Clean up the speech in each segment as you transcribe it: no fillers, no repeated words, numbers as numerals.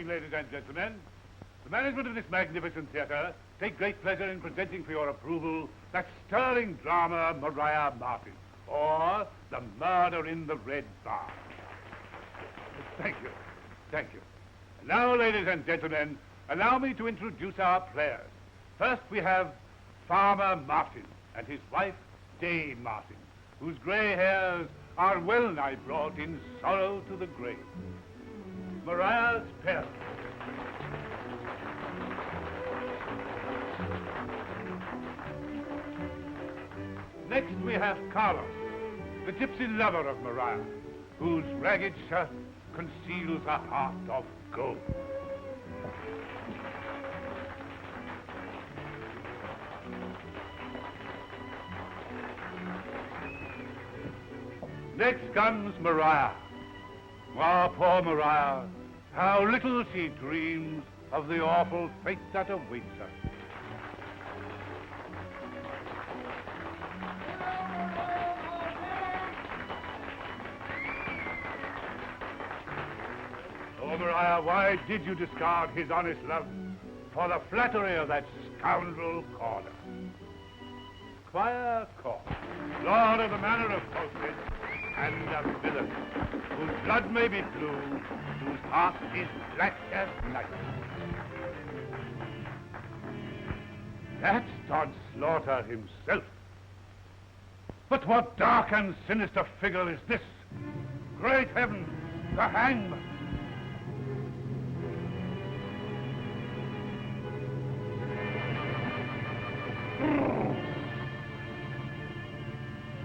evening, ladies and gentlemen. The management of this magnificent theatre take great pleasure in presenting for your approval that sterling drama, Maria Martin, or The Murder in the Red Barn. Thank you. Thank you. And now, ladies and gentlemen, allow me to introduce our players. First, we have Farmer Martin and his wife, Dame Martin, whose grey hairs are well-nigh brought in sorrow to the grave. Maria's parents. Next we have Carlos, the gypsy lover of Maria, whose ragged shirt conceals a heart of gold. Next comes Maria. Ah, poor Maria, how little she dreams of the awful fate that awaits her. Oh, Maria, why did you discard his honest love for the flattery of that scoundrel Corder? Squire Corder, lord of the manor of Portman, and a villain whose blood may be blue, whose heart is black as night. That's Todd Slaughter himself. But what dark and sinister figure is this? Great heaven, the hangman!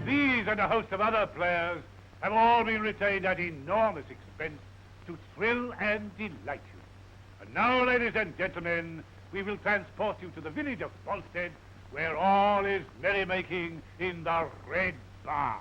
These and a host of other players have all been retained at enormous expense to thrill and delight you. And now, ladies and gentlemen, we will transport you to the village of Falstead, where all is merrymaking in the Red Barn.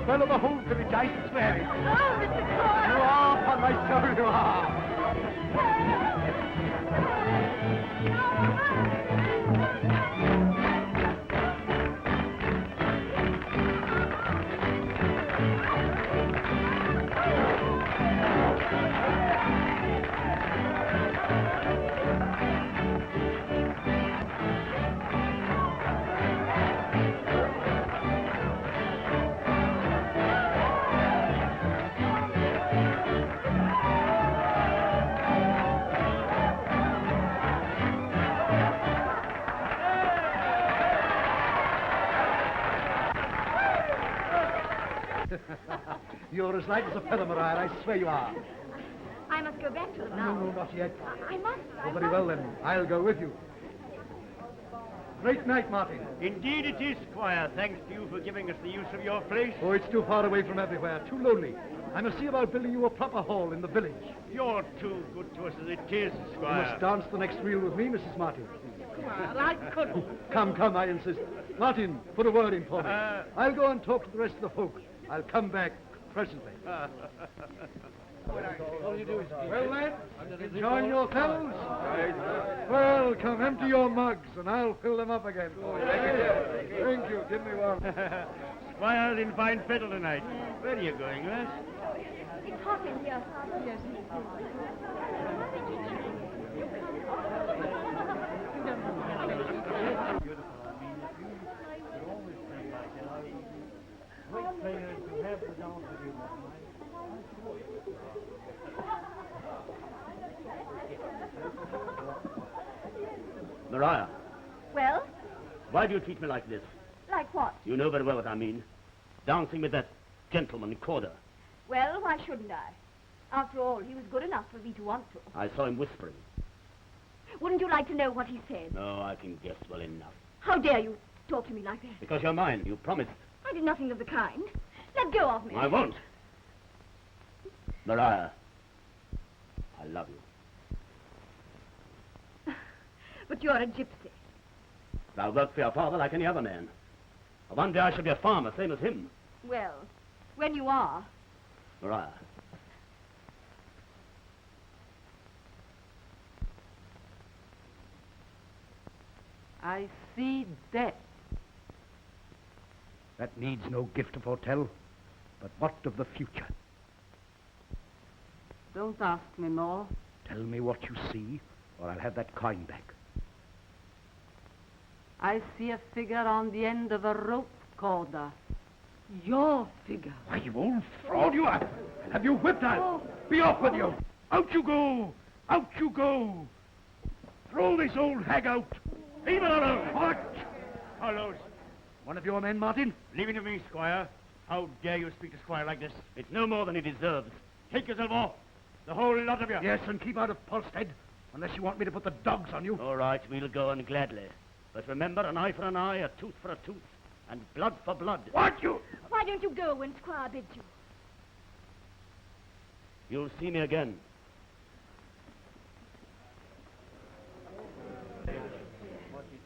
Well of the whole village, I swear it. Oh, Mr. Corder! You are, upon my soul, you are. You're as light as a feather, Maria, I swear you are. I must go back to them now. No, not yet. I must. Oh, very well, then. I'll go with you. Great night, Martin. Indeed it is, Squire. Thanks to you for giving us the use of your place. Oh, it's too far away from everywhere. Too lonely. I must see about building you a proper hall in the village. You're too good to us as it is, You Squire. must dance the next reel with me, Mrs. Martin. Well, I couldn't. Come, I insist. Martin, put a word in for me. I'll go and talk to the rest of the folks. I'll come back presently. Well, then, enjoy yourselves. Well, come, empty your mugs, and I'll fill them up again. Thank you. Give me one. Squire's in fine fettle tonight. Where are you going, lass? It's hot in here, Father. Yes. Maria, Well, why do you treat me like this? like what? You know very well what I mean. Dancing with that gentleman, Corder. Well, why shouldn't I? After all, he was good enough for me to want to. I saw him whispering. Wouldn't you like to know what he said? No, I can guess well enough. How dare you talk to me like that? Because you're mine. You promised. I did nothing of the kind. Let go of me. I won't. Maria, I love you. But you're a gypsy. I'll work for your father like any other man. One day I shall be a farmer, same as him. Well, when you are. Maria. I see death. That needs no gift to foretell. But what of the future? Don't ask me more. Tell me what you see, or I'll have that coin back. I see a figure on the end of a rope, Corda. Your figure. Why, you old fraud you are! I'll have you whipped out! Be off with you! Out you go! Out you go! Throw this old hag out! Leave it alone. What? Carlos, One of your men, Martin? leave it to me, Squire. How dare you speak to Squire like this? It's no more than he deserves. Take yourself off. The whole lot of you. Yes, and keep out of Polstead, unless you want me to put the dogs on you. All right, we'll go on gladly. But remember, an eye for an eye, a tooth for a tooth, and blood for blood. What, you? Why don't you go when Squire bids you? You'll see me again.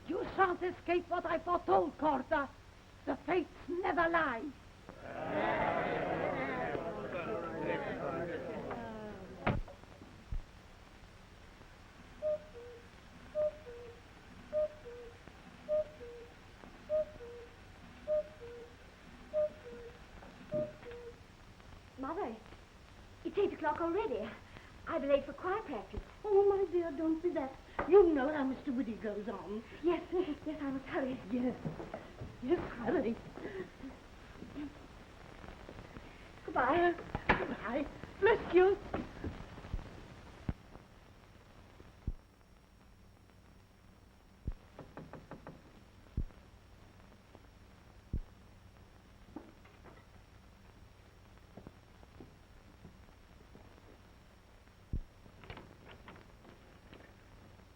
You shan't escape what I foretold, Corda. The fates never lie. Mother, it's 8 o'clock already. I'll be late for choir practice. Oh, my dear, don't be that. You know how Mr. Whitty goes on. Yes, yes, I must hurry. Yes. Yes, hurry. Goodbye. Goodbye. Bless you.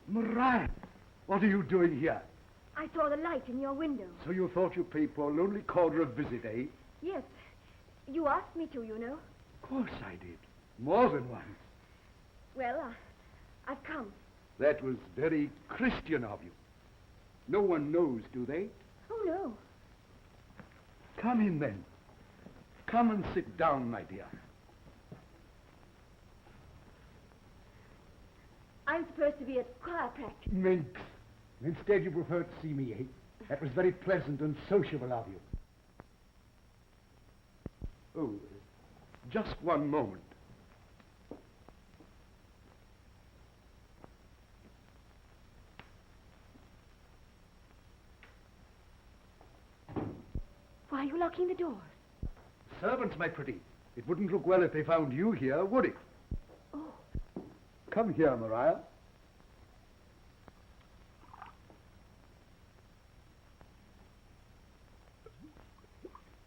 Maria, what are you doing here? I saw the light in your window. So you thought you'd pay poor lonely Corder a visit, eh? Yes. You asked me to, you know. Of course I did. More than once. Well, I've come. That was very Christian of you. No one knows, do they? Oh, no. Come in, then. Come and sit down, my dear. I'm supposed to be at choir practice. Minx. Instead, you preferred to see me, eh? That was very pleasant and sociable of you. Oh, just one moment. Why are you locking the doors? Servants, my pretty. It wouldn't look well if they found you here, would it? Oh, Come here, Maria.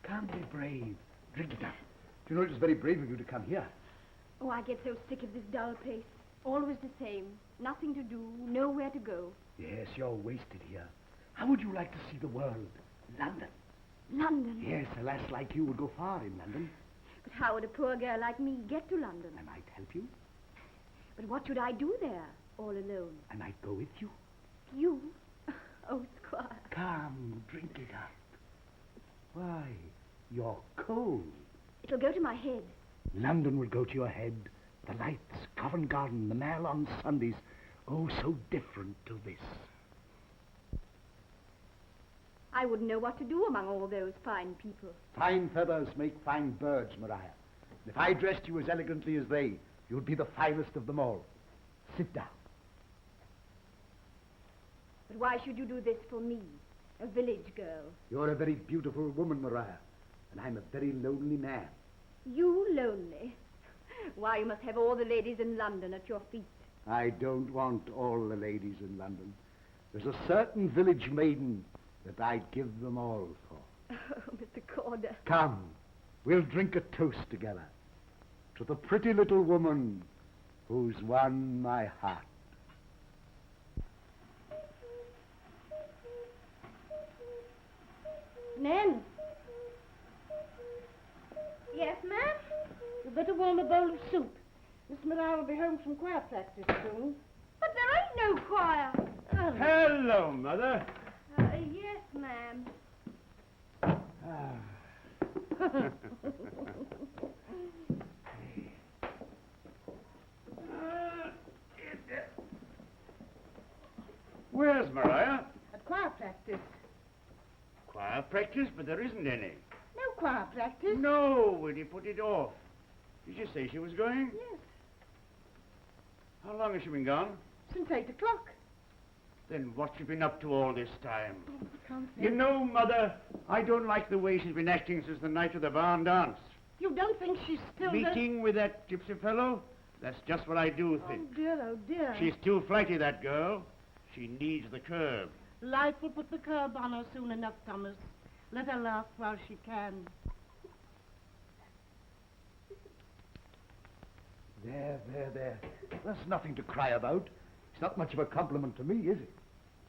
Come, be brave. Drink it up. Do you know it was very brave of you to come here? oh, I get so sick of this dull place. Always the same. Nothing to do, nowhere to go. Yes, you're wasted here. How would you like to see the world? London. London. Yes, a lass like you would go far in London. But how would a poor girl like me get to London? I might help you. But what should I do there, all alone? I might go with you. You? Oh, Squire. Come, drink it up. Why, you're cold. It'll go to my head. London will go to your head. The lights, Covent Garden, the Mall on Sundays. Oh, so different to this. I wouldn't know what to do among all those fine people. Fine feathers make fine birds, Maria. If I dressed you as elegantly as they, you'd be the finest of them all. Sit down. But why should you do this for me, a village girl? You're a very beautiful woman, Maria, and I'm a very lonely man. You lonely? Why, you must have all the ladies in London at your feet. I don't want all the ladies in London. There's a certain village maiden that I'd give them all for. Oh, Mr. Corder. Come, we'll drink a toast together to the pretty little woman who's won my heart. Nan, Yes, ma'am? you better warm a bowl of soup. Miss Maria will be home from choir practice soon. But there ain't no choir. Oh, Hello, Mother. Yes, ma'am. Where's Maria? at choir practice. Choir practice, but there isn't any. No choir practice. No, Willie put it off. Did you say she was going? Yes, How long has she been gone? since 8 o'clock. Then what's she been up to all this time? I can't You think. know, Mother, I don't like the way she's been acting since the night of the barn dance. You don't think she's still Meeting with that gypsy fellow? That's just what I do think. Oh, dear. She's too flighty, that girl. She needs the curb. Life will put the curb on her soon enough, Thomas. Let her laugh while she can. There. That's nothing to cry about. It's not much of a compliment to me, is it?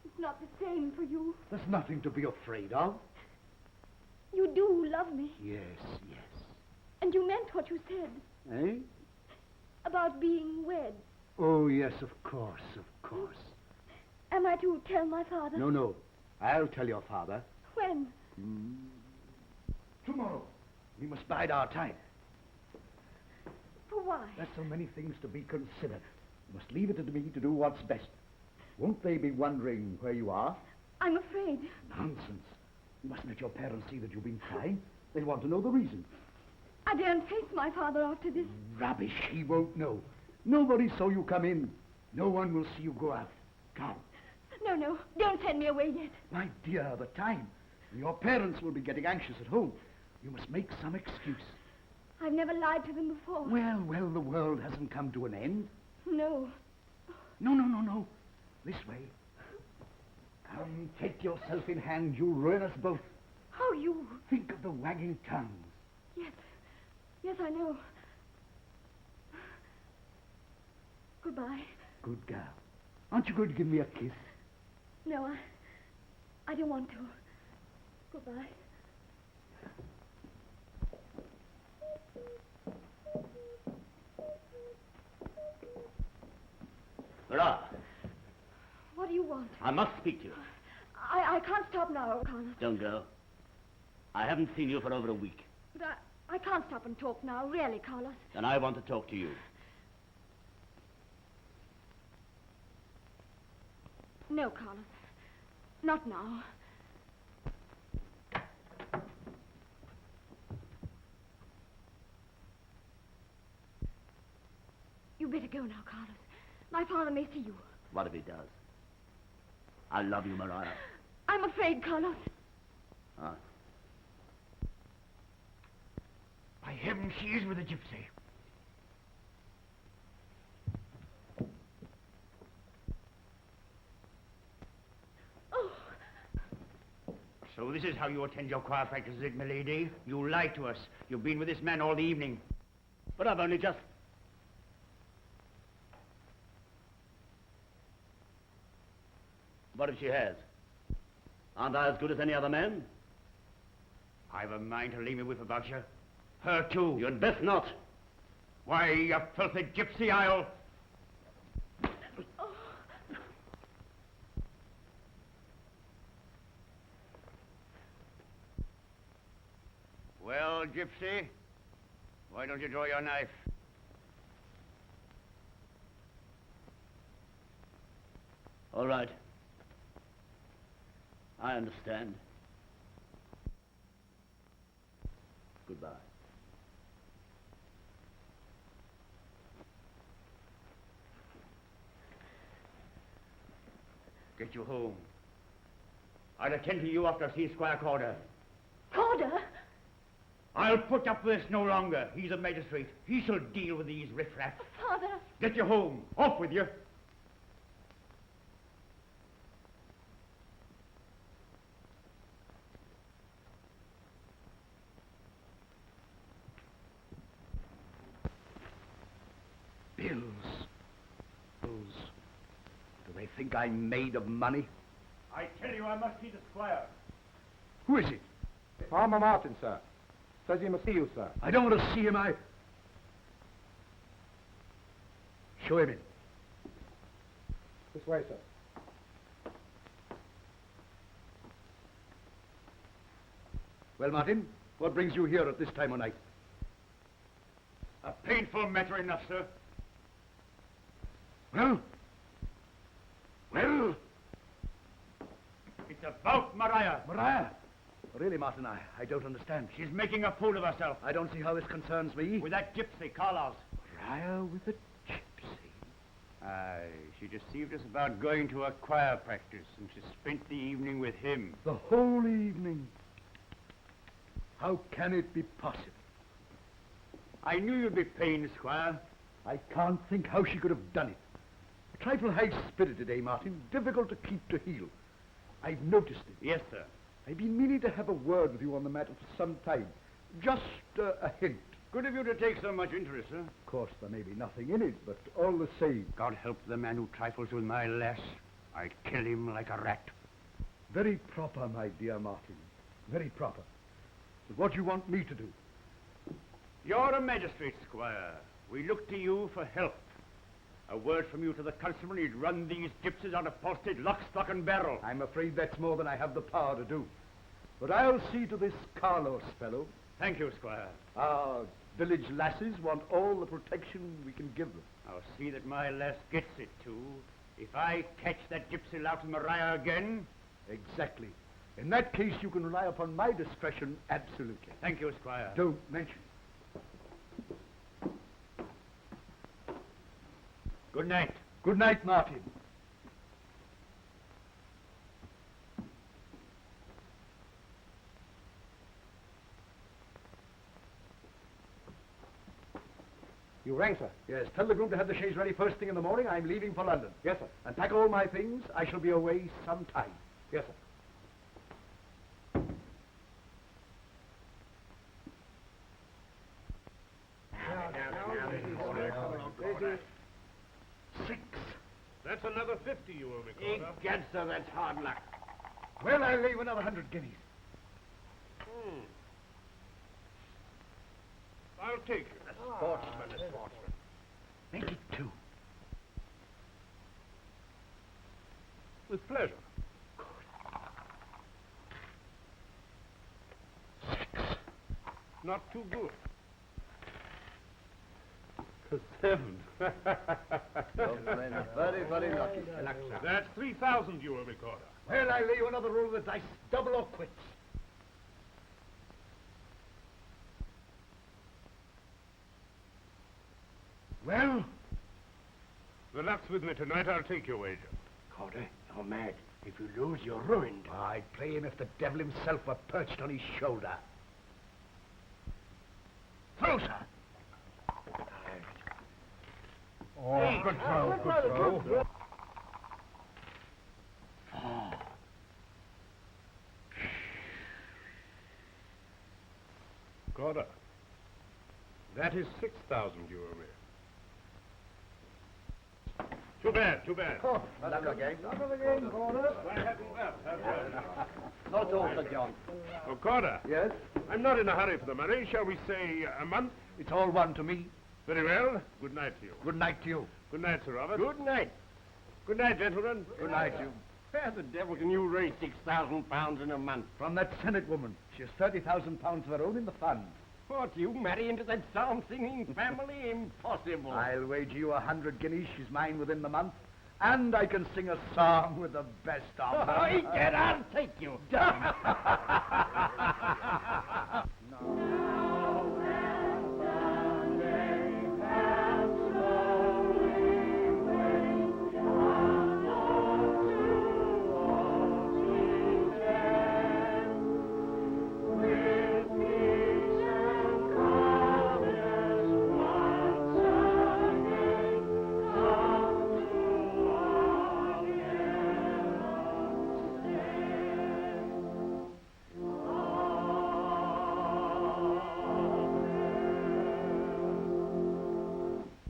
It's not the same for you. There's nothing to be afraid of. You do love me. Yes. And you meant what you said Eh? about being wed. Oh, yes, of course. Am I to tell my father? No. I'll tell your father. When? Tomorrow. We must bide our time. For why? There's so many things to be considered. You must leave it to me to do what's best. Won't they be wondering where you are? I'm afraid. Nonsense. You mustn't let your parents see that you've been crying. They'll want to know the reason. I daren't face my father after this. Rubbish. He won't know. Nobody saw you come in. No one will see you go out. Come. No. Don't send me away yet. My dear, the time. Your parents will be getting anxious at home. You must make some excuse. I've never lied to them before. Well, the world hasn't come to an end. No. No. This way. Come, take yourself in hand. You'll ruin us both. How you? Think of the wagging tongues. Yes, I know. Goodbye. Good girl. Aren't you going to give me a kiss? No, I don't want to. Goodbye. Hurrah! What do you want? I must speak to you. I can't stop now, Carlos. Don't go. I haven't seen you for over a week. But I can't stop and talk now, really, Carlos. And I want to talk to you. No, Carlos. Not now. You better go now, Carlos. My father may see you. What if he does? I love you, Maria. I'm afraid, Carlos. Ah. By heaven, she is with a gypsy. Oh, So this is how you attend your choir practice, is it, milady? You lied to us. You've been with this man all the evening. But I've only just... What if she has? Aren't I as good as any other man? I've a mind to leave me whip about you. Her too. You'd best not. Why, you filthy gypsy, I'll... Well, gypsy, why don't you draw your knife? All right. I understand. Goodbye. Get you home. I'll attend to you after I see Squire Corder. Corder? I'll put up with this no longer. He's a magistrate. He shall deal with these riffraff. Father. Get you home. Off with you. Bills. Do they think I'm made of money? I tell you, I must see the squire. Who is it? Farmer Martin, sir. Says he must see you, sir. I don't want to see him, Show him in. This way, sir. Well, Martin, what brings you here at this time of night? A painful matter enough, sir. Well? Well? It's about Maria. Maria? Really, Martin, I don't understand. She's making a fool of herself. I don't see how this concerns me. With that gypsy, Carlos. Maria with a gypsy? Aye, she deceived us about going to a choir practice, and she spent the evening with him. The whole evening. How can it be possible? I knew you'd be pained, Squire. I can't think how she could have done it. A trifle high-spirited, Martin? Difficult to keep to heel. I've noticed it. Yes, sir. I've been meaning to have a word with you on the matter for some time. Just a hint. Good of you to take so much interest, sir. Of course, there may be nothing in it, but all the same. God help the man who trifles with my lass. I'd kill him like a rat. Very proper, my dear Martin. Very proper. But what do you want me to do? You're a magistrate, Squire. We look to you for help. A word from you to the constable, and he'd run these gypsies out of Polstead lock, stock, and barrel. I'm afraid that's more than I have the power to do. But I'll see to this Carlos fellow. Thank you, Squire. Our village lasses want all the protection we can give them. I'll see that my lass gets it, too. If I catch that gypsy lout in Maria again... Exactly. In that case, you can rely upon my discretion absolutely. Thank you, Squire. Don't mention it. Good night. Good night, Martin. You rang, sir? Yes, tell the groom to have the chaise ready first thing in the morning. I'm leaving for London. Yes, sir. And pack all my things. I shall be away some time. Yes, sir. 6. That's another 50 you owe me, Corder. Egad, sir, that's hard luck. Well, I'll leave another 100 guineas. I'll take you. A sportsman. 92. With pleasure. 6. Not too good. 7. Very, very lucky. That's 3,000 you owe me, Corder. Well, I'll lay you another roll of the dice. Double or quits. Well? The luck's with me tonight. I'll take your wager. Corder, you're mad. If you lose, you're ruined. I'd play him if the devil himself were perched on his shoulder. Throw, sir. Oh, good throw, good throw. Corder, that is 6,000 you owe me. Too bad, too bad. Oh, another game. Another game, Corder. Not all, Sir John. Oh, Corder. Yes? I'm not in a hurry for the money. Shall we say a month? It's all one to me. Very well. Good night to you. Good night to you. Good night, Sir Robert. Good night. Good night, gentlemen. Good night, you. Where the devil can you raise £6,000 in a month? From that Senate woman. She has £30,000 of her own in the fund. What, you marry into that psalm-singing family? Impossible. I'll wager you 100 guineas she's mine within the month. And I can sing a song with the best of them. Oh, egad, I'll take you.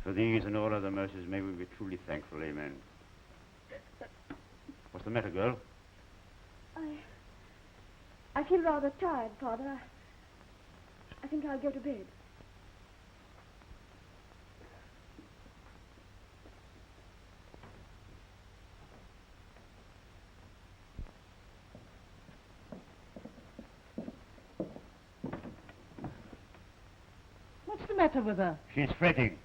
For these and all other mercies may we be truly thankful, amen. What's the matter, girl? I feel rather tired, Father. I think I'll go to bed. What's the matter with her? She's fretting.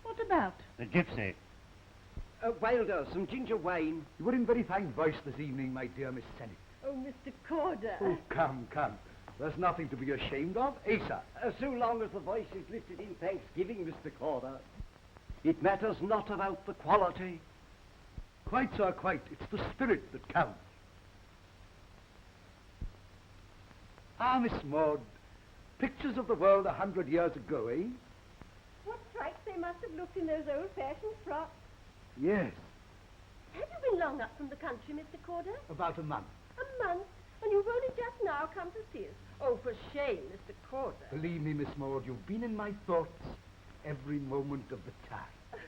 What about? The gypsy. Wilder, some ginger wine. You were in very fine voice this evening, my dear Miss Sennett. Oh, Mr. Corder. Oh, come, come. There's nothing to be ashamed of, Asa. So long as the voice is lifted in thanksgiving, Mr. Corder. It matters not about the quality. Quite, sir, quite. It's the spirit that counts. Ah, Miss Maud, pictures of the world 100 years ago, eh? What stripes they must have looked in those old-fashioned frocks. Yes, Have you been long up from the country, Mr. Corder? about a month. A month? And you've only just now come to see us. Oh, for shame, Mr. Corder. Believe me, Miss Maud, you've been in my thoughts every moment of the time.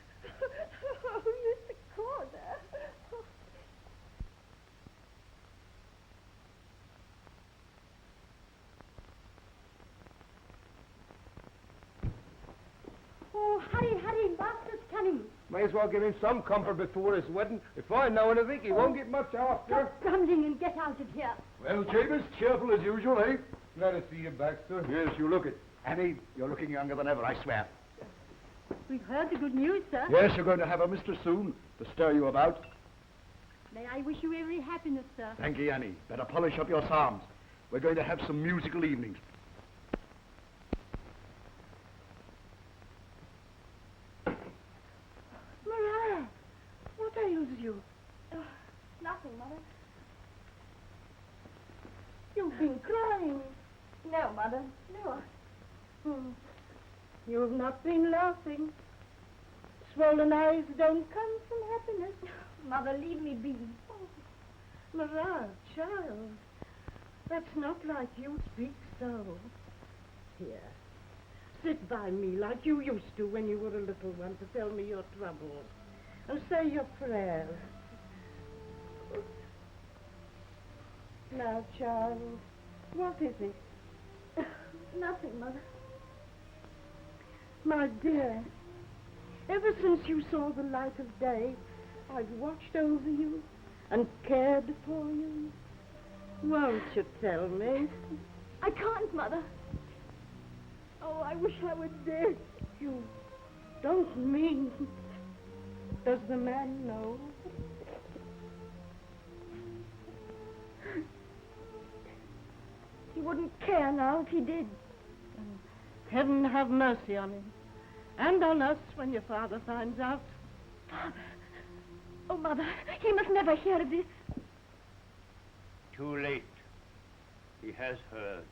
Oh, Mr. Corder. Oh, hurry, hurry, Master's coming. May as well give him some comfort before his wedding. If I know anything, he won't get much after. Stop grumbling and get out of here. Well, Jabez, cheerful as usual, eh? Glad to see you back, sir. Yes, you look it. Annie, you're looking younger than ever, I swear. We've heard the good news, sir. Yes, you're going to have a mistress soon to stir you about. May I wish you every happiness, sir. Thank you, Annie. Better polish up your psalms. We're going to have some musical evenings. Maria, what ails you? Nothing, Mother. You've been crying. No, Mother. No. You've not been laughing. Swollen eyes don't come from happiness. Mother, leave me be. Maria, child, that's not like you speak so. Here, sit by me like you used to when you were a little one to tell me your troubles and say your prayers. Now, child, what is it? Nothing, Mother. My dear, ever since you saw the light of day, I've watched over you and cared for you. Won't you tell me? I can't, Mother. Oh, I wish I were dead. You don't mean... Does the man know? He wouldn't care now if he did. Heaven have mercy on him. And on us when your father finds out. Father. Oh, Mother, he must never hear of this. Too late. He has heard.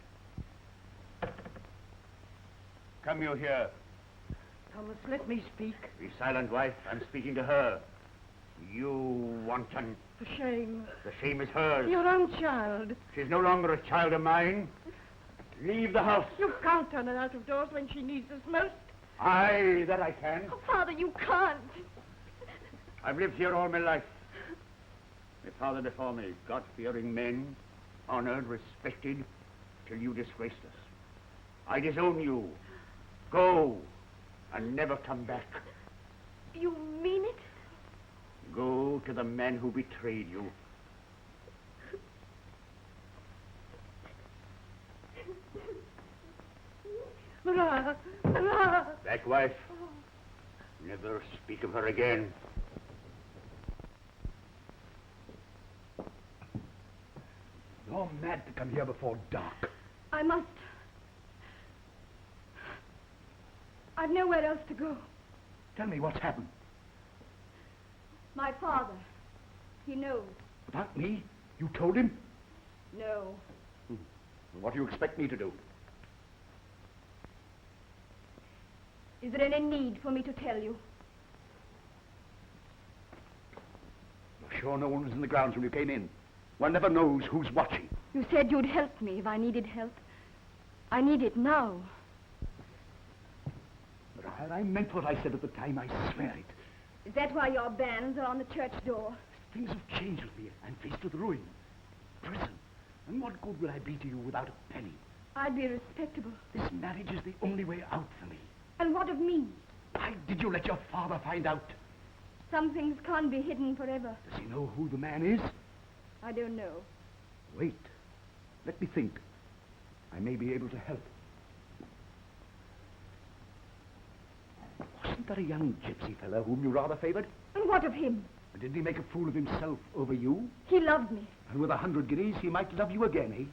Come you here. Thomas, let me speak. Be silent, wife. I'm speaking to her. You wanton. For shame. The shame is hers. Your own child. She's no longer a child of mine. Leave the house. You can't turn her out of doors when she needs us most. Aye, that I can. Oh, Father, you can't. I've lived here all my life. My father before me, God-fearing men, honored, respected, till you disgraced us. I disown you. Go, and never come back. You mean it? Go to the man who betrayed you. Maria, Maria. Back, wife. Never speak of her again. You're mad to come here before dark. I must. I've nowhere else to go. Tell me what's happened. My father. He knows. About me? You told him? No. What do you expect me to do? Is there any need for me to tell you? You're sure no one was in the grounds when you came in? One never knows who's watching. You said you'd help me if I needed help. I need it now. But I meant what I said at the time, I swear it. Is that why your banns are on the church door? Things have changed with me. I'm faced with ruin, prison, And what good will I be to you without a penny? I'd be respectable. This marriage is the only way out for me. And what of me? Why did you let your father find out? Some things can't be hidden forever. Does he know who the man is? I don't know. Wait. Let me think. I may be able to help. Wasn't there a young gypsy fellow whom you rather favored? And what of him? And didn't he make a fool of himself over you? He loved me. And with 100 guineas, he might love you again, eh?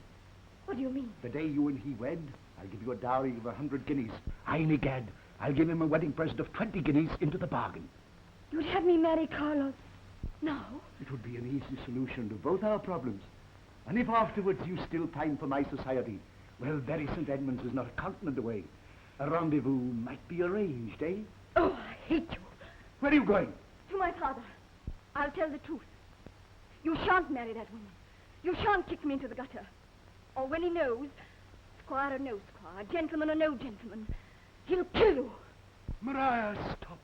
What do you mean? The day you and he wed, I'll give you a dowry of 100 guineas. Aye, egad, I'll give him a wedding present of 20 guineas into the bargain. You'd have me marry Carlos? No. It would be an easy solution to both our problems. And if afterwards you still pine for my society, well, Bury St. Edmunds is not a continent away. A rendezvous might be arranged, eh? Oh, I hate you. Where are you going? To my father. I'll tell the truth. You shan't marry that woman. You shan't kick me into the gutter. Or when he knows, squire or no squire, gentleman or no gentleman, he'll kill you. Maria, stop.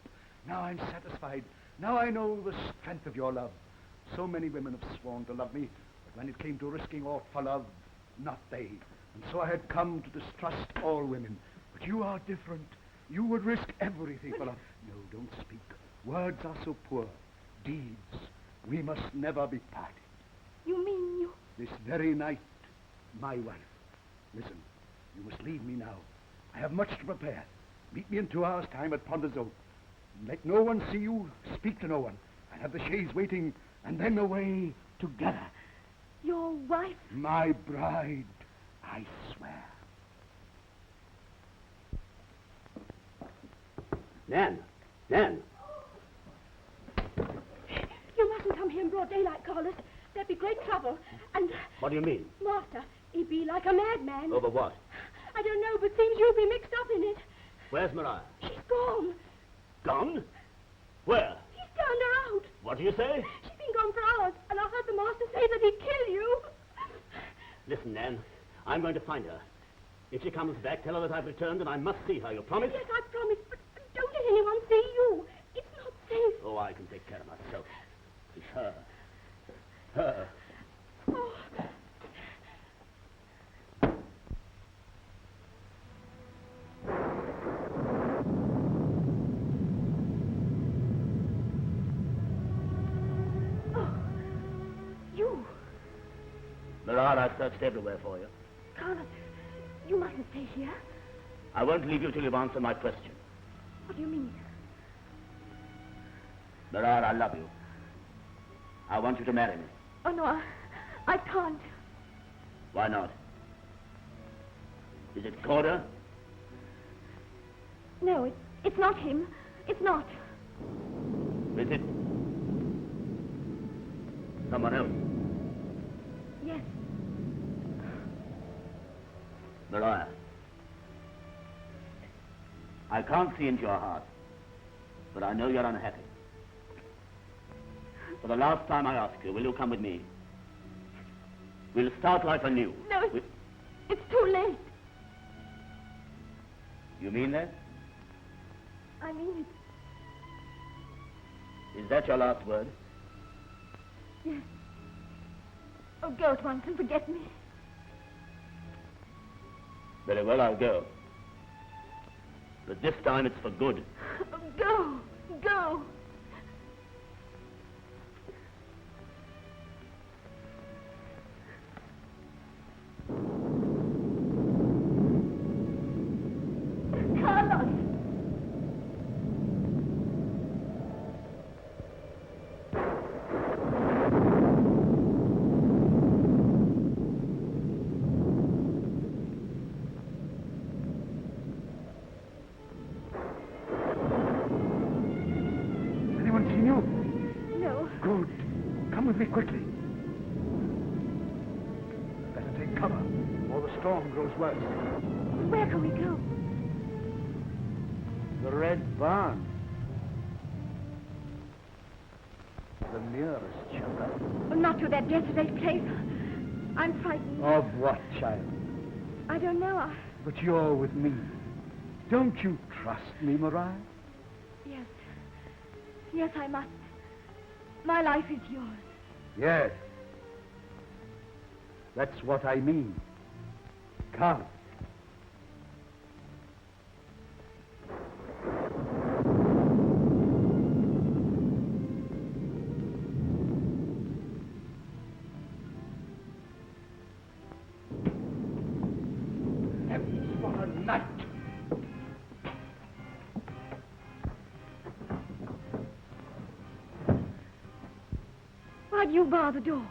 Now I'm satisfied. Now I know the strength of your love. So many women have sworn to love me, but when it came to risking aught for love, not they. And so I had come to distrust all women. But you are different. You would risk everything for love. No, don't speak. Words are so poor. Deeds. We must never be parted. You mean you... This very night, my wife. Listen, you must leave me now. I have much to prepare. Meet me in 2 hours' time at Pondezote. Let no one see you, speak to no one. I have the chaise waiting, and then away together. Your wife? My bride, I swear. Nan! Nan! You mustn't come here in broad daylight, Carlos. There'd be great trouble. And... What do you mean? Master, he'd be like a madman. Over what? I don't know, but seems you'll be mixed up in it. Where's Maria? She's gone. Gone? Where? He's turned her out. What do you say? She's been gone for hours, and I heard the master say that he'd kill you. Listen, Nan. I'm going to find her. If she comes back, tell her that I've returned and I must see her. You promise? Yes, I promise, but don't let anyone see you. It's not safe. Oh, I can take care of myself. It's her. Her. Oh. You. Maria, I've searched everywhere for you. Carlos, you mustn't stay here. I won't leave you till you've answered my question. What do you mean? Maria, I love you. I want you to marry me. Oh, no, I can't. Why not? Is it Corder? No, it's not him. It's not. Is it someone else? Yes. Maria, I can't see into your heart, but I know you're unhappy. For the last time I ask you, will you come with me? We'll start life anew. No, it's too late. You mean that? I mean it. Is that your last word? Yes. Oh, go at once and forget me. Very well, I'll go. But this time it's for good. Oh, go. Go. Carlos. Anyone seen you? No. Good. Come with me quickly. Better take cover, or the storm grows worse. Where can we go? The Red Barn. The nearest shelter. Oh, not to that desolate place. I'm frightened. Of what, child? I don't know. But you're with me. Don't you trust me, Maria? Yes. Yes, I must. My life is yours. Yes. That's what I mean. Come. Heavens, what a night! Why do you bar the door?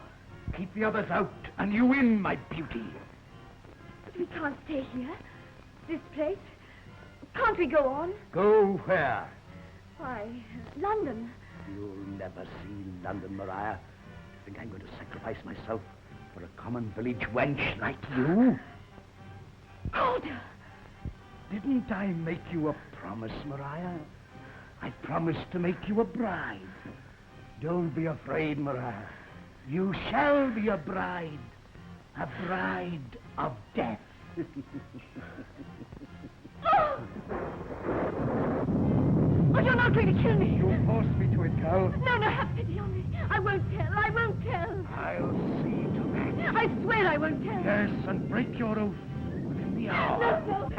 Keep the others out, and you in, my beauty. But we can't stay here. This place. Can't we go on? Go where? Why, London. You'll never see London, Maria. Do you think I'm going to sacrifice myself for a common village wench like you? Calder! Didn't I make you a promise, Maria? I promised to make you a bride. Don't be afraid, Maria. You shall be a bride of death. Oh! Oh, you're not going to kill me. You forced me to it, girl. No, have pity on me. I won't tell. I'll see to that. I swear I won't tell. Yes, and break your oath within the hour. No.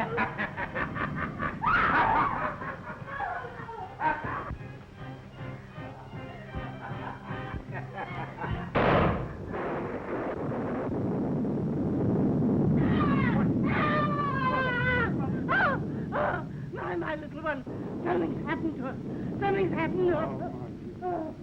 My little one. Something's happened to her. Something's happened to her. Oh.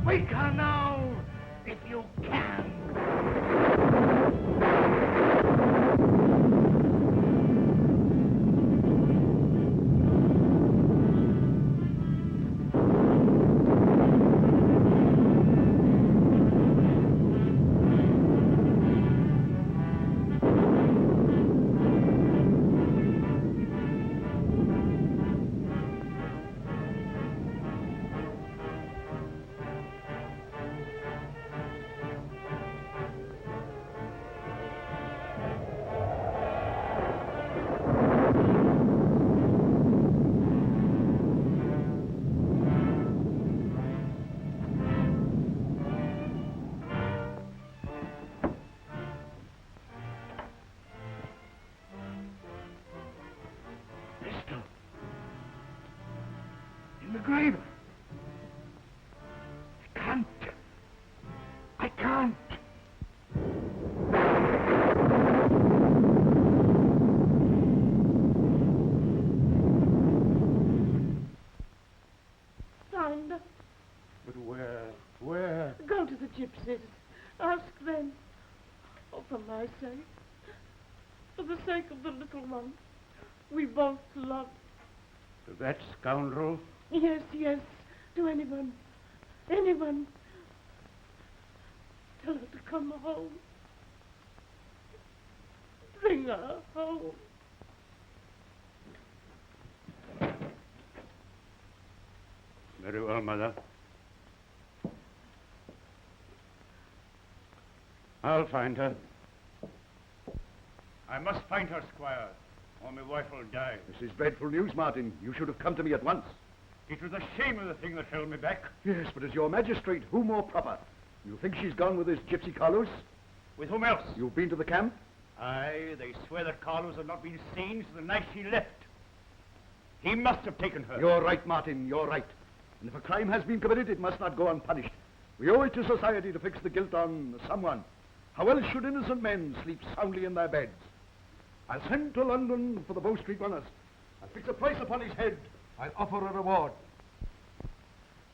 Wake her now, if you can. grave. I can't. I can't. Find her. But where? Where? Go to the gypsies. Ask them. Oh, for my sake. For the sake of the little one we both love. To that scoundrel? Yes, yes. To anyone. Anyone. Tell her to come home. Bring her home. Very well, Mother. I'll find her. I must find her, Squire, or my wife will die. This is dreadful news, Martin. You should have come to me at once. It was the shame of the thing that held me back. Yes, but as your magistrate, who more proper? You think she's gone with this gypsy Carlos? With whom else? You've been to the camp? Aye, they swear that Carlos had not been seen since the night she left. He must have taken her. You're right, Martin, you're right. And if a crime has been committed, it must not go unpunished. We owe it to society to fix the guilt on someone. How else should innocent men sleep soundly in their beds? I'll send to London for the Bow Street runners. I'll fix a price upon his head. I'll offer a reward.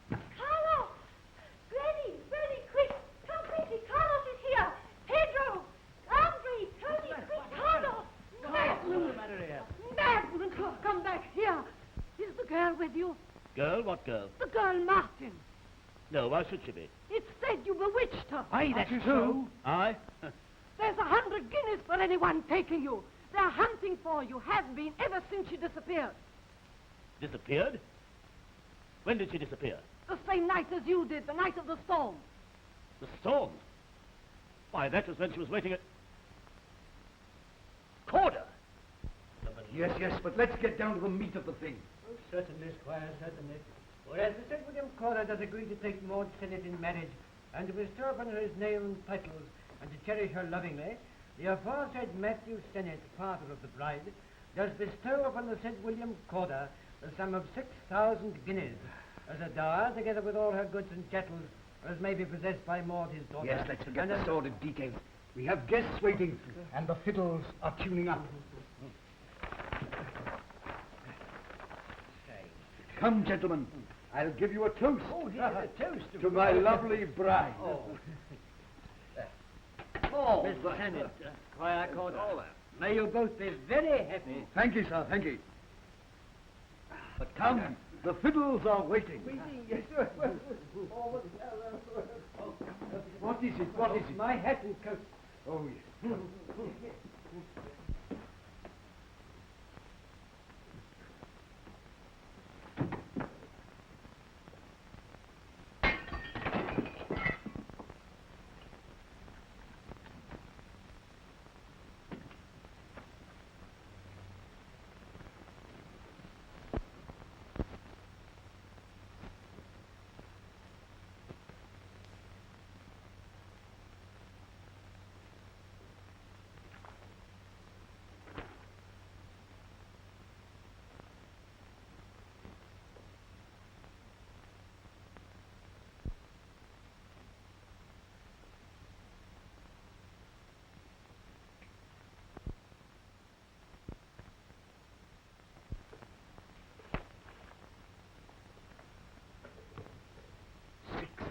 Carlos! Granny, Granny, quick! Come quickly! Carlos is here! Pedro! Andre! Tony! Quick! Carlos! Madman! Madman! Come back here! Is the girl with you? Girl? What girl? The girl Martin. No, why should she be? It said you bewitched her. Aye, that's true. Aye? There's 100 guineas for anyone taking you. They're hunting for you, have been, ever since she disappeared. Disappeared? When did she disappear? The same night as you did, the night of the storm. The storm? Why, that was when she was waiting at... Corder! Yes, yes, but let's get down to the meat of the thing. Oh, certainly, Squire, certainly. Whereas the St. William Corder does agree to take Maud Sennett in marriage and to bestow upon her his name and titles and to cherish her lovingly, the aforesaid Matthew Sennett, father of the bride, does bestow upon the St. William Corder the sum of 6,000 guineas as a dower, together with all her goods and chattels, as may be possessed by Maud his daughter. Yes, let's forget and the sordid details. We have guests waiting, and the fiddles are tuning up. Come, gentlemen. I'll give you a toast. Oh, here's a toast. To my lovely bride. Oh, Mr. Sennett, Squire Corder. May you both be very happy. Thank you, sir, thank you. But come, the fiddles are waiting. What is it? What is it? My hat and coat. Oh, yes.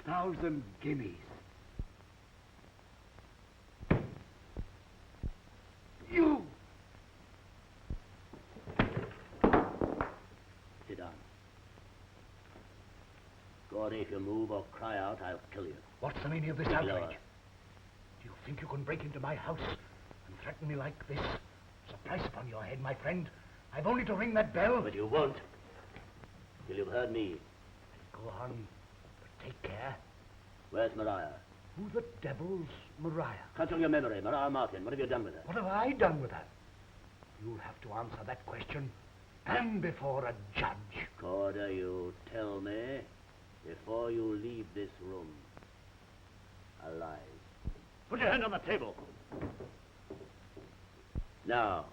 6,000 guineas. You! Sit down. Gordy, if you move or cry out, I'll kill you. What's the meaning of this Lower. outrage? Do you think you can break into my house and threaten me like this? There's a price upon your head, my friend. I've only to ring that bell. But you won't. Till you've heard me. Go on, but take care. Where's Mariah? Who the devil's Mariah? Consult your memory. Mariah Martin. What have you done with her? What have I done with her? You'll have to answer that question, and before a judge. Corder, you tell me before you leave this room alive. Put your hand on the table. Now,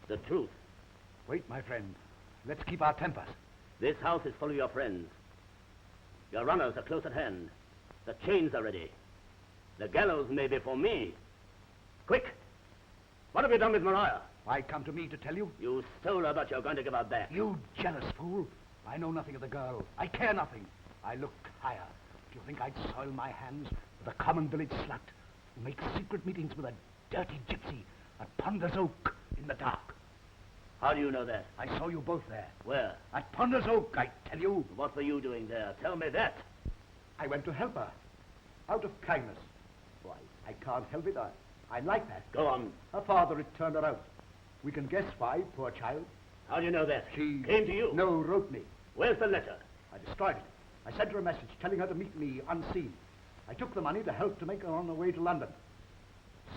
the truth. Wait, my friend. Let's keep our tempers. This house is full of your friends. Your runners are close at hand. The chains are ready. The gallows may be for me. Quick! What have you done with Mariah? Why come to me to tell you? You stole her, but you're going to give her back. You jealous fool. I know nothing of the girl. I care nothing. I look higher. Do you think I'd soil my hands with a common village slut who makes secret meetings with a dirty gypsy at Ponder's Oak in the dark? How do you know that? I saw you both there. Where? At Ponder's Oak, I tell you. What were you doing there? Tell me that. I went to help her. Out of kindness. Why, I can't help it. I like that. Go on. Her father had turned her out. We can guess why, poor child. How do you know that? She... came to you? No, wrote me. Where's the letter? I destroyed it. I sent her a message telling her to meet me unseen. I took the money to help to make her on her way to London.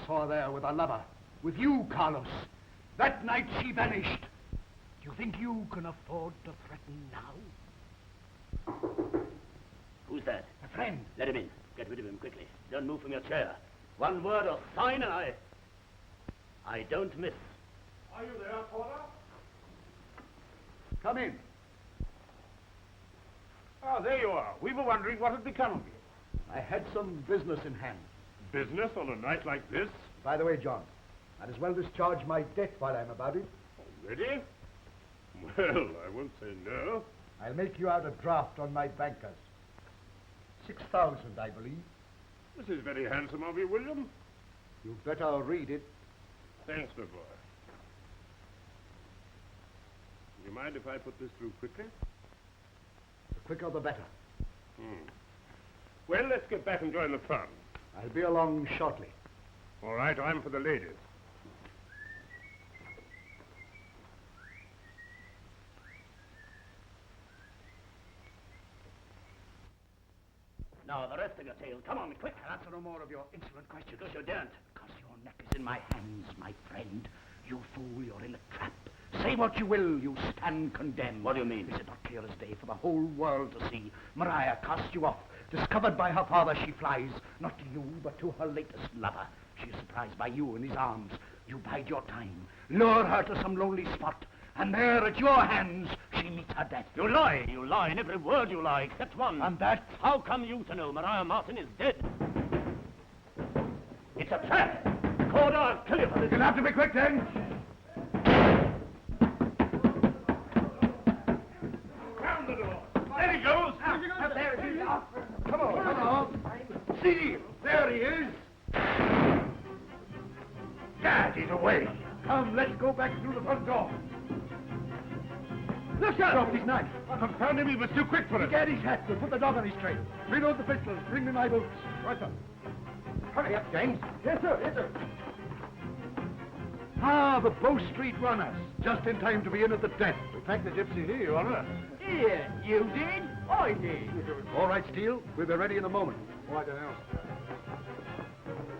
Saw her there with her lover. With you, Carlos. That night she vanished. Do you think you can afford to threaten now? Who's that? A friend. Let him in. Get rid of him quickly. Don't move from your chair. One word or sign and I don't miss. Are you there, Porter? Come in. Ah, there you are. We were wondering what had become of you. I had some business in hand. Business on a night like this? By the way, John, I'd as well discharge my debt while I'm about it. Already? Well, I won't say no. I'll make you out a draft on my bankers. 6,000, I believe. This is very handsome of you, William. You'd better read it. Thanks, my boy. Do you mind if I put this through quickly? The quicker the better. Well, let's get back and join the fun. I'll be along shortly. All right, I'm for the ladies. Now, the rest of your tale. Come on, quick. I'll answer no more of your insolent questions. Because you daren't. Because your neck is in my hands, my friend. You fool, you're in a trap. Say what you will, you stand condemned. What do you mean? Is it not clear as day for the whole world to see? Mariah cast you off. Discovered by her father, she flies. Not to you, but to her latest lover. She is surprised by you in his arms. You bide your time. Lure her to some lonely spot. And there, at your hands, she meets her death. You lie. You lie in every word you lie, except one. And that? How come you to know Mariah Martin is dead? It's a trap. Corder, I'll kill you for this. You'll have to be quick, then. Round the door. There he goes. There he is. Come on, come on. See, there he is. Gad, he's away. Come, let's go back through the front door. Look out! Dropped his knife. Confound him, he was too quick for us. Get his hat. We'll put the dog on his trail. Reload the pistols. Bring me my boots. Right, sir. Hurry up, James. Yes, sir. Yes, sir. Ah, the Bow Street runners. Just in time to be in at the death. We packed the gypsy here, Your Honor. Here, you did? I did. All right, Steele. We'll be ready in a moment. Oh, I don't know.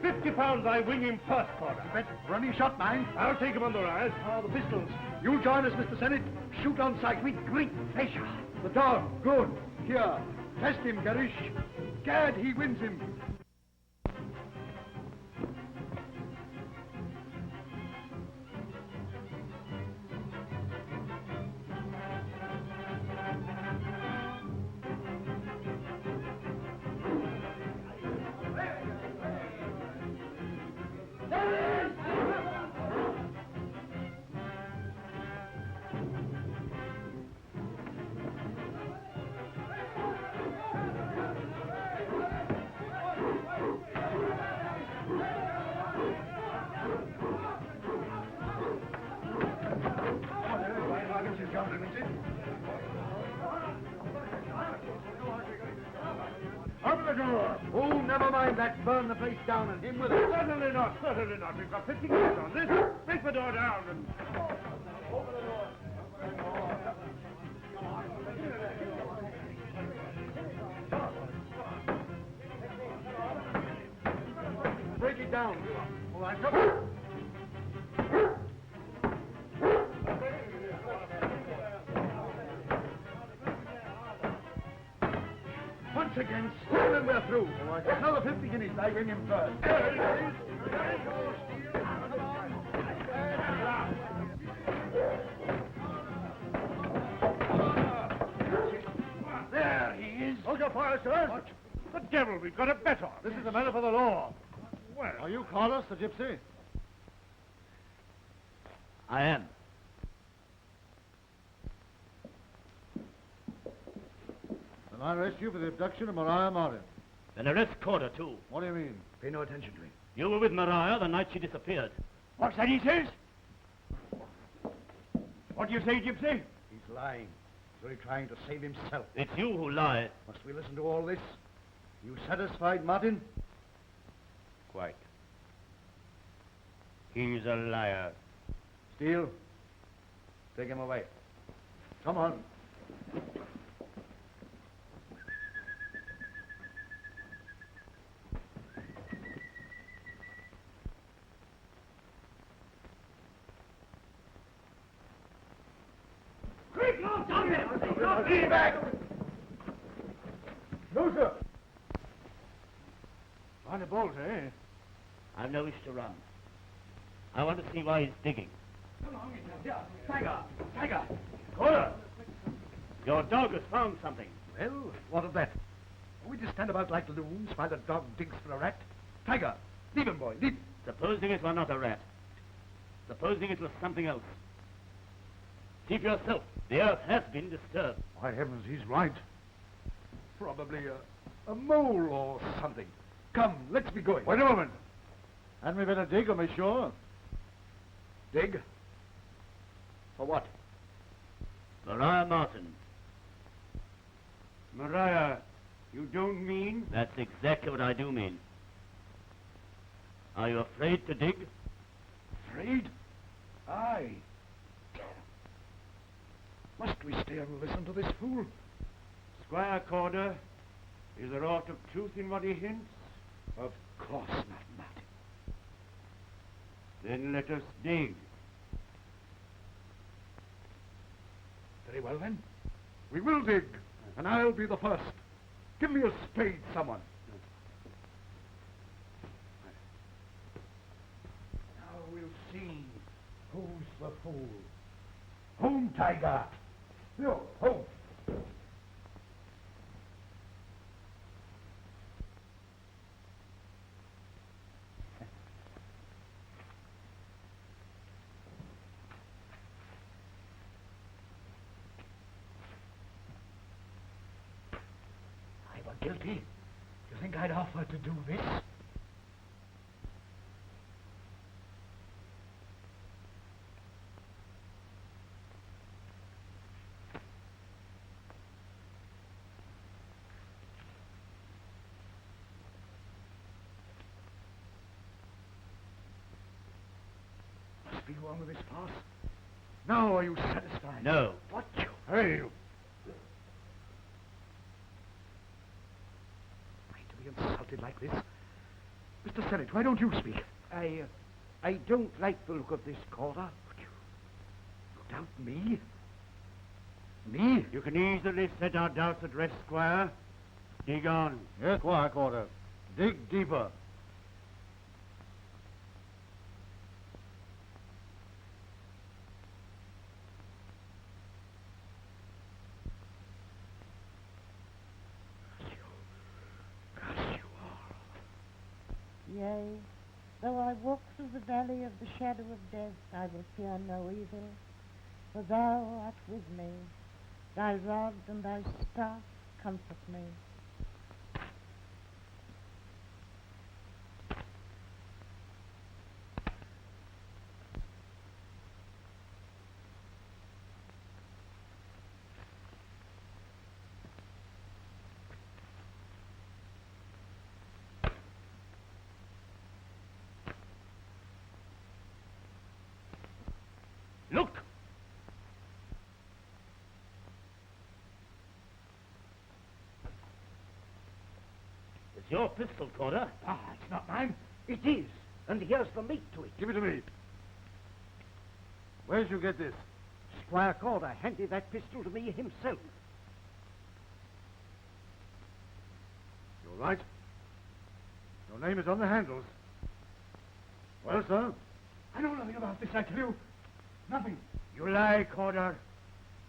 50 pounds I wing him first, Porter. Bet. Running shot, mind. I'll take him under eyes. Ah, the pistols. You'll join us, Mr. Sennett. Shoot on sight with great pleasure. The dog. Good. Here. Test him, Garish. Gad, he wins him. Open the door. Oh, never mind that. Burn the place down and him with it. Certainly not, certainly not. We've got 50 minutes on this. Break the door down and... Open the door. Break it down. All right, come. Once again, still and we're through. Another 50 guineas. I win him first. There he is. There he goes. fire, sir. What? The devil, we've got a bet on. This is a matter for the law. Well, Are you Carlos, the gypsy? I am. Then I arrest you for the abduction of Maria Martin. Then arrest Corder, too. What do you mean? Pay no attention to him. You were with Maria the night she disappeared. What's that he says? What do you say, Gypsy? He's lying. He's only trying to save himself. It's you who lie. Must we listen to all this? You satisfied, Martin? Quite. He's a liar. Steele, take him away. Come on. No, sir. On the bolt, eh? I've no wish to run. I want to see why he's digging. Tiger! Corder! Your dog has found something. Well, what of that? Are we to stand about like loons while the dog digs for a rat? Tiger! Leave him, boy, leave him. Supposing it were not a rat. Supposing it was something else. See for yourself. The earth has been disturbed. By heavens, he's right. Probably a mole or something. Come, let's be going. Wait a moment. Hadn't we better dig, am I sure? Dig? For what? Maria Martin. Maria, you don't mean? That's exactly what I do mean. Are you afraid to dig? Afraid? Aye. Must we stay and listen to this fool? Squire Corder, is there aught of truth in what he hints? Of course not, Martin. Then let us dig. Very well, then. We will dig, and I'll be the first. Give me a spade, someone. Now we'll see who's the fool. Home, Tiger. No, home. I were guilty. You think I'd offer to do this? Must be wrong with this farce. Now are you satisfied? No. What you? Hey, you. Insulted like this. Mr. Senate, why don't you speak? I don't like the look of this, Corder. You doubt me? Me? You can easily set our doubts at rest, Squire. Dig on. Yes, Squire Corder. Dig deeper. Yea, though I walk through the valley of the shadow of death, I will fear no evil, for thou art with me. Thy rod and thy staff comfort me. Look! It's your pistol, Corder. Ah, it's not mine. It is, and here's the mate to it. Give it to me. Where'd you get this? Squire Corder handed that pistol to me himself. You're right. Your name is on the handles. Well, sir? I know nothing about this, I tell you. Nothing. You lie, Corder.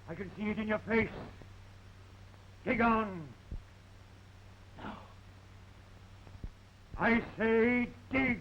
I can see it in your face. Dig on. I say dig.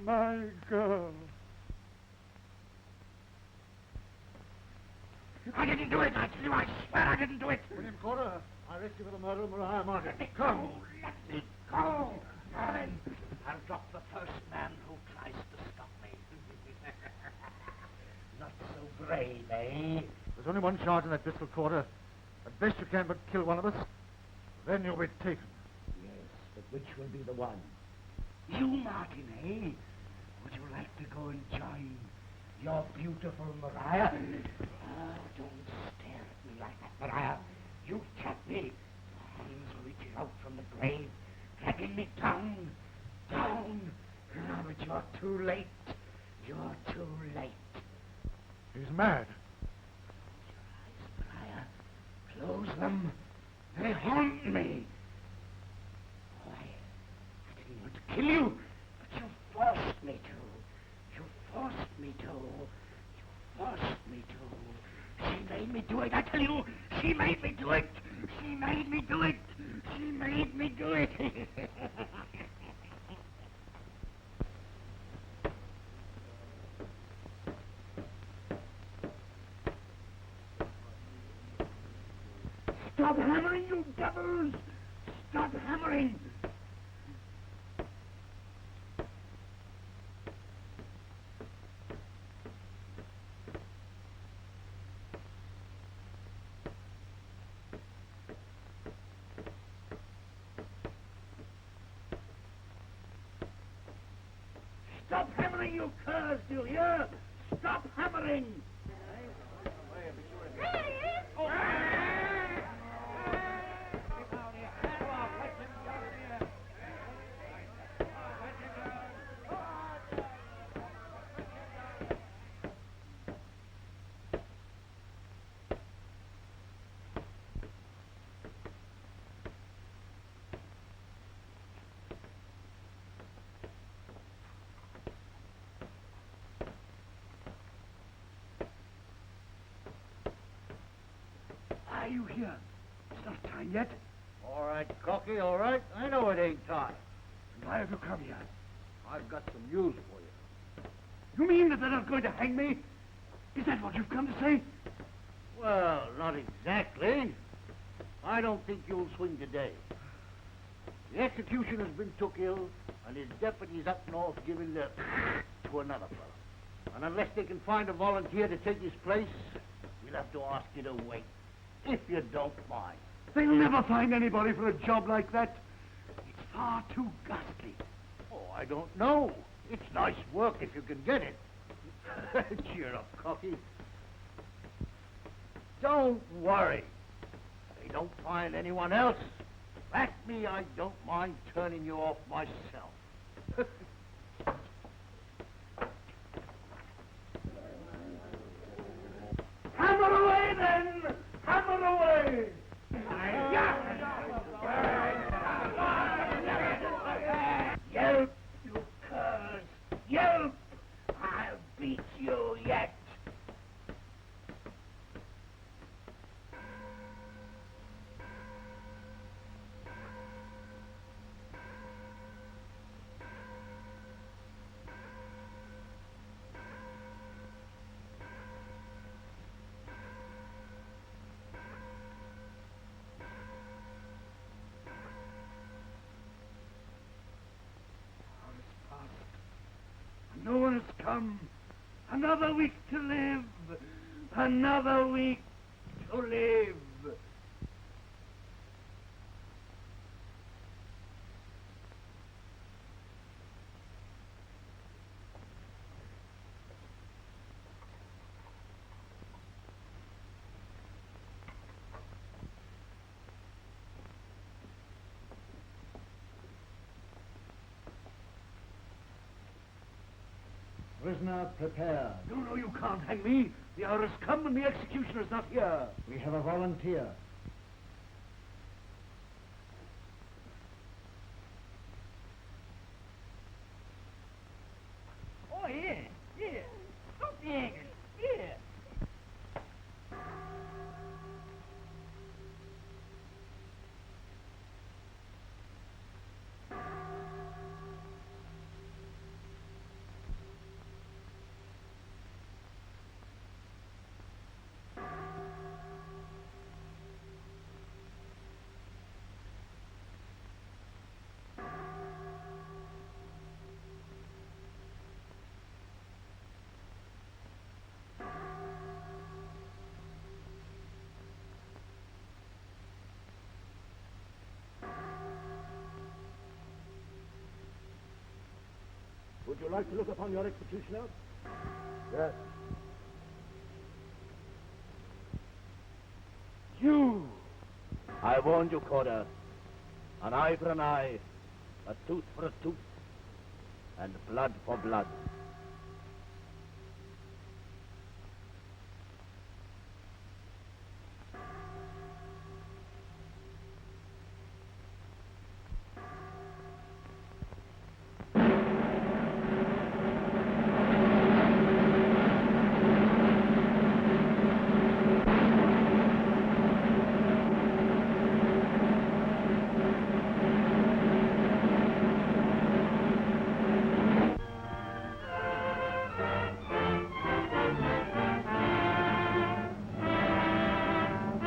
My girl. I didn't do it, I tell you, I swear I didn't do it. William Corder, I arrest you for the murder of Maria Martin. Let me go, let me go. Fine. I'll drop the first man who tries to stop me. Not so brave, eh? There's only one charge in that pistol, Corder. At best you can but kill one of us. Then you'll be taken. Yes, but which will be the one? You, Martin, eh? Would you like to go and join your beautiful Maria? Oh, don't stare at me like that, Maria. You trap me. Arms reaching out from the grave, dragging me down, down. Ah, but you're too late. You're too late. He's mad. Close your eyes, Maria. Close them. They haunt me. Oh, I didn't want to kill you, but you forced me to. You forced me to. You forced me to. She made me do it, I tell you. She made me do it. She made me do it. She made me do it. Stop hammering, you devils! Stop hammering! Stop hammering, you curs, do you hear? Stop hammering! Are you here? It's not time yet. All right, Cocky, all right. I know it ain't time. And why have you come here? I've got some news for you. You mean that they're not going to hang me? Is that what you've come to say? Well, not exactly. I don't think you'll swing today. The executioner's been took ill, and his deputy's up north giving the to another fellow. And unless they can find a volunteer to take his place, we'll have to ask you to wait, if you don't mind. They'll never find anybody for a job like that. It's far too ghastly. Oh, I don't know. It's nice work if you can get it. Cheer up, Cocky. Don't worry. They don't find anyone else. Back me, I don't mind turning you off myself. Hammer away, then! Hammer away! Yelp, you curs! Yelp! I'll beat you yet! No one has come. Another week to live. Another week to live. Prisoner, prepare. No, you can't hang me. The hour has come and the executioner's not here. We have a volunteer. Oh, here. Stop the angry. Here. Would you like to look upon your executioner? Yes. You! I warned you, Corder. An eye for an eye, a tooth for a tooth, and blood for blood.